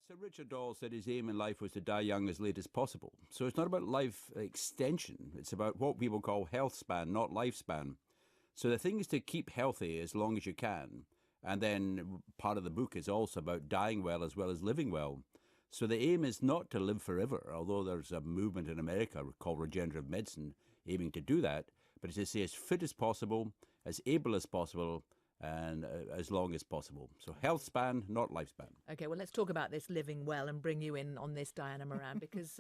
So Richard Dawes said his aim in life was to die young as late as possible. So it's not about life extension. It's about what people call health span, not lifespan. So the thing is to keep healthy as long as you can. And then part of the book is also about dying well as living well. So the aim is not to live forever, although there's a movement in America called regenerative medicine aiming to do that. But it's to stay as fit as possible, as able as possible, and as long as possible. So health span, not lifespan. Okay, well, let's talk about this living well and bring you in on this, Diana Moran, because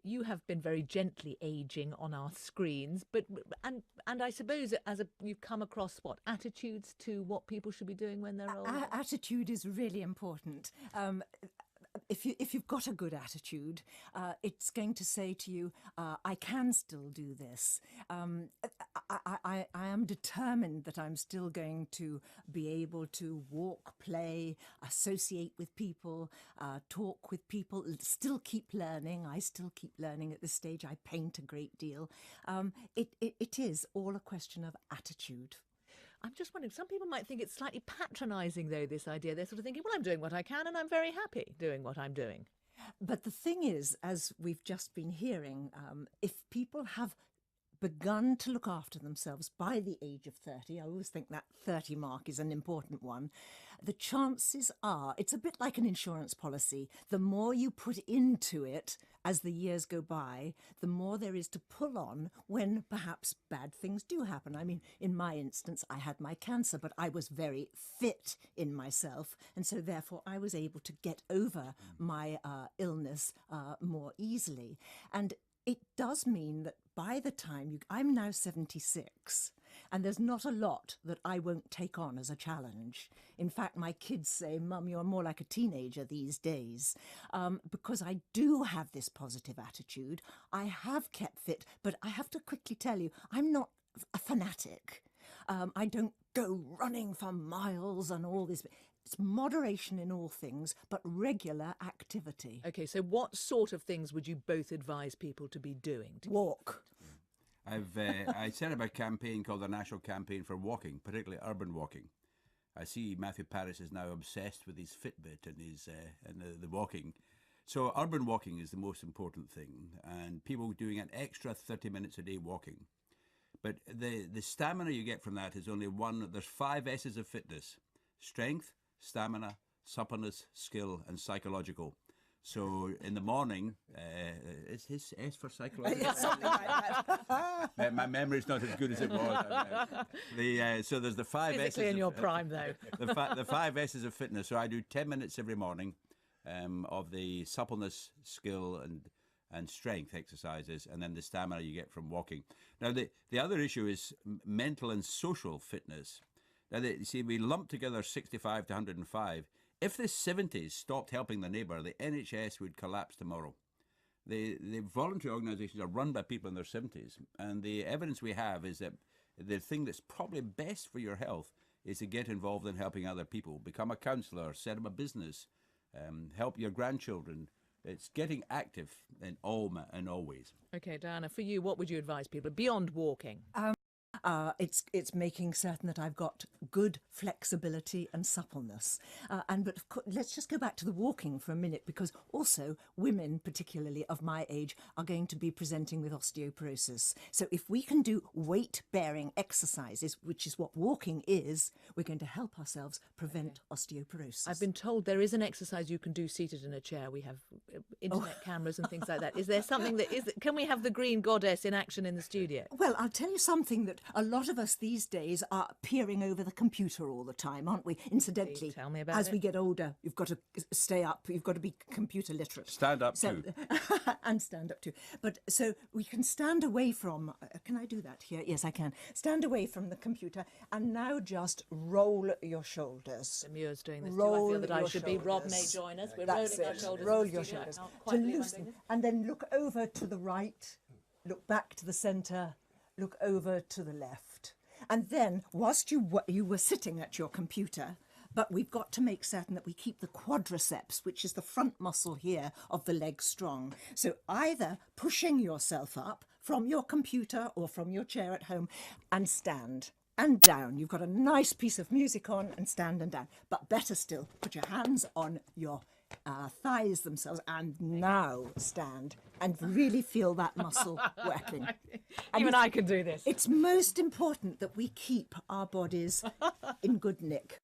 you have been very gently aging on our screens, but and I suppose you've come across attitudes to what people should be doing when they're older. Attitude is really important. If you've got a good attitude, it's going to say to you, I can still do this. I am determined that I'm still going to be able to walk, play, associate with people, talk with people, still keep learning. I still keep learning at this stage. I paint a great deal. It is all a question of attitude. I'm just wondering, some people might think it's slightly patronising, though, this idea. They're sort of thinking, well, I'm doing what I can and I'm very happy doing what I'm doing. But the thing is, as we've just been hearing, if people have begun to look after themselves by the age of 30, I always think that 30 mark is an important one, the chances are, it's a bit like an insurance policy, the more you put into it as the years go by, the more there is to pull on when perhaps bad things do happen. I mean, in my instance, I had my cancer, but I was very fit in myself, and so therefore I was able to get over my illness more easily. And it does mean that by the time I'm now 76, and there's not a lot that I won't take on as a challenge. In fact, my kids say, Mum, you're more like a teenager these days, because I do have this positive attitude. I have kept fit, but I have to quickly tell you, I'm not a fanatic. I don't go running for miles and all this. It's moderation in all things, but regular activity. Okay, so what sort of things would you both advise people to be doing? Walk. I set up a campaign called the National Campaign for Walking, particularly urban walking. I see Matthew Paris is now obsessed with his Fitbit and his the walking. So urban walking is the most important thing, and people doing an extra 30 minutes a day walking. But the stamina you get from that is only one. There's 5 S's of fitness: strength, stamina, suppleness, skill, and psychological. So in the morning, is his S for psychological? Something like that. My memory's not as good as it was. So there's the 5 S's. Physically in your prime, though. The 5 S's of fitness. So I do 10 minutes every morning of the suppleness, skill, and strength exercises, and then the stamina you get from walking. Now, the other issue is mental and social fitness. Now, you see, we lump together 65 to 105. If the 70s stopped helping the neighbour, the NHS would collapse tomorrow. The voluntary organisations are run by people in their 70s, and the evidence we have is that the thing that's probably best for your health is to get involved in helping other people. Become a counsellor, set up a business, help your grandchildren. It's getting active in all ways. Okay, Diana, for you, what would you advise people beyond walking? It's making certain that I've got good flexibility and suppleness. But of course, let's just go back to the walking for a minute, because also women, particularly of my age, are going to be presenting with osteoporosis. So if we can do weight-bearing exercises, which is what walking is, we're going to help ourselves prevent osteoporosis. I've been told there is an exercise you can do seated in a chair. We have internet cameras and things like that. Is there something can we have the green goddess in action in the studio? Well, I'll tell you something that a lot of us these days are peering over the computer all the time, aren't we? Incidentally, tell me about as it. we get older, you've got to stay up. You've got to be computer literate. Stand up too. And stand up too. But so we can stand away from. Can I do that here? Yes, I can. Stand away from the computer and now just roll your shoulders. Muir's doing this Roll too. I feel that I your should be. Rob may shoulders. join us. We're That's rolling our it. shoulders. Roll in the your studio. shoulders I can't to quite believe I'm loosen, doing this. and then look over to the right. Look back to the centre. Look over to the left. And then, whilst you were sitting at your computer, but we've got to make certain that we keep the quadriceps, which is the front muscle here of the leg, strong. So either pushing yourself up from your computer or from your chair at home and stand and down. You've got a nice piece of music on and stand and down. But better still, put your hands on your thighs themselves, and now stand and really feel that muscle working. Even I can do this. It's most important that we keep our bodies in good nick.